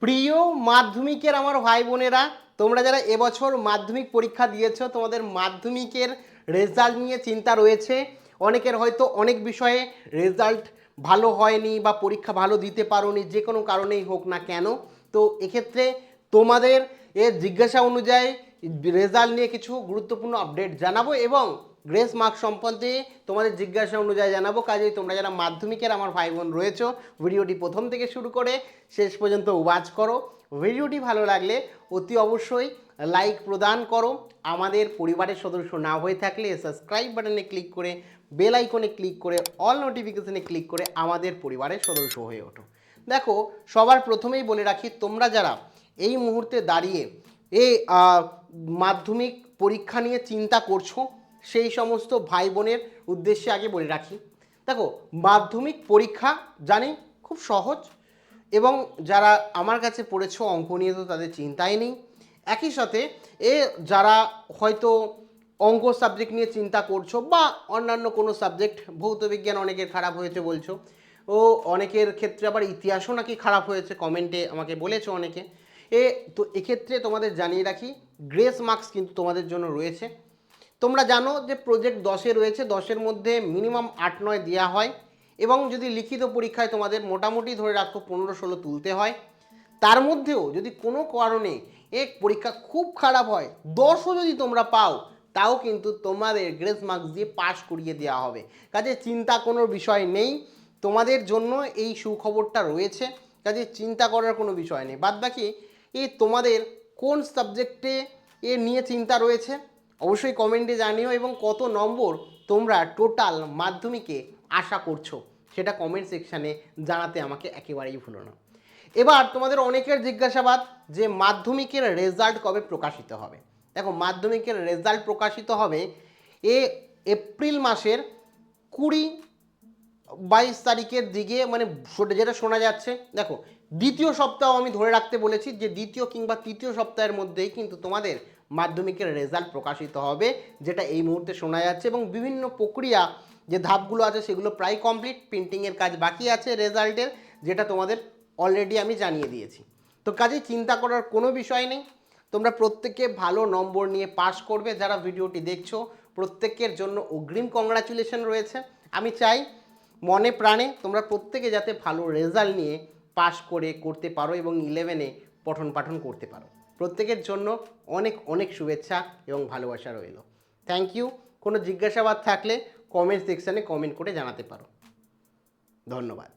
প্রিয় মাধ্যমিকের আমার ভাই বোনেরা, তোমরা যারা এবছর মাধ্যমিক পরীক্ষা দিয়েছো, তোমাদের মাধ্যমিকের রেজাল্ট নিয়ে চিন্তা রয়েছে। অনেকের হয়তো অনেক বিষয়ে রেজাল্ট ভালো হয়নি বা পরীক্ষা ভালো দিতে পারোনি, যে কোনো কারণেই হোক না কেন। তো এক্ষেত্রে তোমাদের জিজ্ঞাসা অনুযায়ী রেজাল্ট নিয়ে কিছু গুরুত্বপূর্ণ আপডেট জানাবো এবং গ্রেস মার্ক সম্বন্ধে তোমাদের জিজ্ঞাসা অনুযায়ী জানাবো। কাজেই তোমরা যারা মাধ্যমিকের আমার ভাই বোন রয়েছো, ভিডিওটি প্রথম থেকে শুরু করে শেষ পর্যন্ত ওয়াচ করো। ভিডিওটি ভালো লাগলে অতি অবশ্যই লাইক প্রদান করো। আমাদের পরিবারের সদস্য না হয়ে থাকলে সাবস্ক্রাইব বাটনে ক্লিক করে বেল আইকনে ক্লিক করে অল নোটিফিকেশনে ক্লিক করে আমাদের পরিবারের সদস্য হয়ে ওঠো। দেখো, সবার প্রথমেই বলে রাখি, তোমরা যারা এই মুহূর্তে দাঁড়িয়ে এই মাধ্যমিক পরীক্ষা নিয়ে চিন্তা করছো, সেই সমস্ত ভাই বোনের উদ্দেশ্যে আগে বলে রাখি। দেখো, মাধ্যমিক পরীক্ষা জানি খুব সহজ, এবং যারা আমার কাছে পড়েছো অঙ্ক নিয়ে তো তাদের চিন্তাই নেই। একই সাথে যারা হয়তো অঙ্ক সাবজেক্ট নিয়ে চিন্তা করছো বা অন্যান্য কোনো সাবজেক্ট, ভৌত বিজ্ঞান অনেকের খারাপ হয়েছে বলছো, ও অনেকের ক্ষেত্রে আবার ইতিহাসও নাকি খারাপ হয়েছে, কমেন্টে আমাকে বলেছো অনেকে। তো এক্ষেত্রে তোমাদের জানিয়ে রাখি, গ্রেস মার্কস কিন্তু তোমাদের জন্য রয়েছে। তোমরা জানো যে প্রজেক্ট 10-এ রয়েছে, 10-এর মধ্যে মিনিমাম 8-9 দেওয়া হয়, এবং যদি লিখিত পরীক্ষায় তোমাদের মোটামুটি ধরে রাখো 15-16 তুলতে হয়। তার মধ্যেও যদি কোনো কারণে এক পরীক্ষা খুব খারাপ হয়, 10ও যদি তোমরা পাও, তাও কিন্তু তোমাদের গ্রেস মার্কস দিয়ে পাস করিয়ে দেওয়া হবে। কাজে চিন্তা কোনো বিষয় নেই, তোমাদের জন্য এই সুখবরটা রয়েছে। কাজে চিন্তা করার কোনো বিষয় নেই। বাদবাকি তোমাদের কোন সাবজেক্টে নিয়ে চিন্তা রয়েছে অবশ্যই কমেন্টে জানিও, এবং কত নম্বর তোমরা টোটাল মাধ্যমিকে আশা করছো সেটা কমেন্ট সেকশানে জানাতে আমাকে একেবারেই ভুলো না। এবার তোমাদের অনেকের জিজ্ঞাসাবাদ যে মাধ্যমিকের রেজাল্ট কবে প্রকাশিত হবে। দেখো, মাধ্যমিকের রেজাল্ট প্রকাশিত হবে এপ্রিল মাসের 20-22 তারিখের দিকে, মানে যেটা শোনা যাচ্ছে। দেখো, দ্বিতীয় সপ্তাহ আমি ধরে রাখতে বলেছি, যে দ্বিতীয় কিংবা তৃতীয় সপ্তাহের মধ্যেই কিন্তু তোমাদের মাধ্যমিকের রেজাল্ট প্রকাশিত হবে, যেটা এই মুহূর্তে শোনা যাচ্ছে। এবং বিভিন্ন প্রক্রিয়া যে ধাপগুলো আছে সেগুলো প্রায় কমপ্লিট, প্রিন্টিংয়ের কাজ বাকি আছে রেজাল্টের, যেটা তোমাদের অলরেডি আমি জানিয়ে দিয়েছি। তো কাজেই চিন্তা করার কোনো বিষয় নেই, তোমরা প্রত্যেকে ভালো নম্বর নিয়ে পাস করবে। যারা ভিডিওটি দেখছো প্রত্যেকের জন্য অগ্রিম কংগ্রাচুলেশন রয়েছে। আমি চাই মনে প্রাণে তোমরা প্রত্যেকে যাতে ভালো রেজাল্ট নিয়ে পাস করতে পারো এবং 11-এ পঠন পাঠন করতে পারো। প্রত্যেকের জন্য অনেক অনেক শুভেচ্ছা এবং ভালোবাসা রইল। Thank you. কোনো জিজ্ঞাসাবাদ থাকলে কমেন্ট সেকশানে কমেন্ট করে জানাতে পারো। ধন্যবাদ।